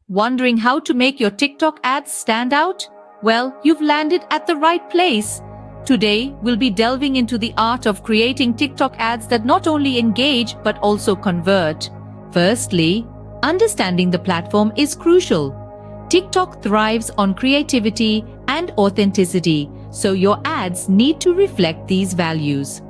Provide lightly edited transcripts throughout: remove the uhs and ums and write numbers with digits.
Wondering how to make your TikTok ads stand out? Well, you've landed at the right place. Today, we'll be delving into the art of creating TikTok ads that not only engage but also convert. Firstly, understanding the platform is crucial. TikTok thrives on creativity and authenticity, so your ads need to reflect these values.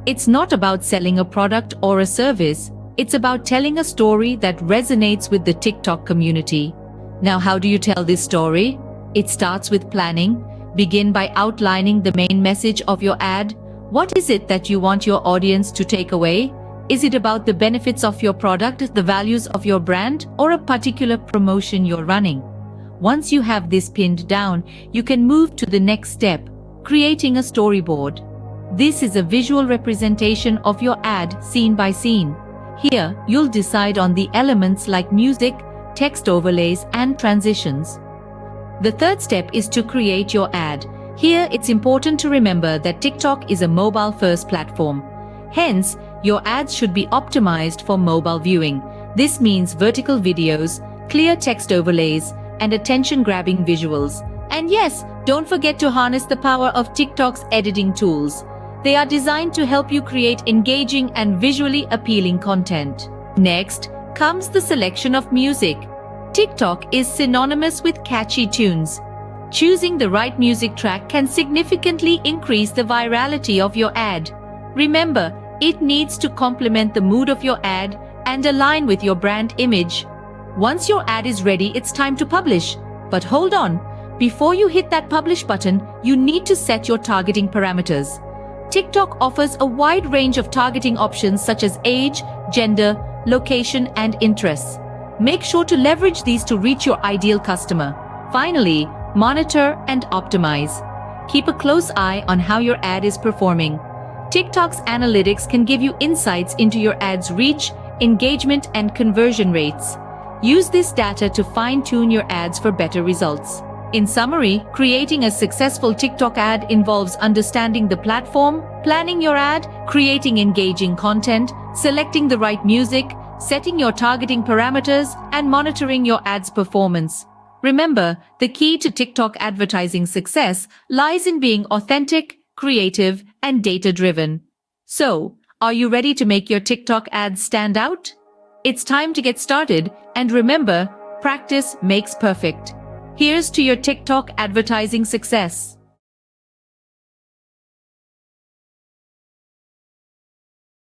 It's not about selling a product or a service. It's about telling a story that resonates with the TikTok community. Now, how do you tell this story? It starts with planning. Begin by outlining the main message of your ad. What is it that you want your audience to take away? Is it about the benefits of your product, the values of your brand, or a particular promotion you're running? Once you have this pinned down, you can move to the next step, creating a storyboard. This is a visual representation of your ad scene by scene. Here, you'll decide on the elements like music, text overlays, and transitions. The third step is to create your ad. Here, it's important to remember that TikTok is a mobile-first platform. Hence, your ads should be optimized for mobile viewing. This means vertical videos, clear text overlays, and attention-grabbing visuals. And yes, don't forget to harness the power of TikTok's editing tools. They are designed to help you create engaging and visually appealing content. Next comes the selection of music. TikTok is synonymous with catchy tunes. Choosing the right music track can significantly increase the virality of your ad. Remember, it needs to complement the mood of your ad and align with your brand image. Once your ad is ready, it's time to publish. But hold on, before you hit that publish button, you need to set your targeting parameters. TikTok offers a wide range of targeting options such as age, gender, location, and interests. Make sure to leverage these to reach your ideal customer. Finally, monitor and optimize. Keep a close eye on how your ad is performing. TikTok's analytics can give you insights into your ad's reach, engagement, and conversion rates. Use this data to fine-tune your ads for better results. In summary, creating a successful TikTok ad involves understanding the platform, planning your ad, creating engaging content, selecting the right music, setting your targeting parameters, and monitoring your ad's performance. Remember, the key to TikTok advertising success lies in being authentic, creative, and data-driven. So, are you ready to make your TikTok ads stand out? It's time to get started, and remember, practice makes perfect. Here's to your TikTok advertising success.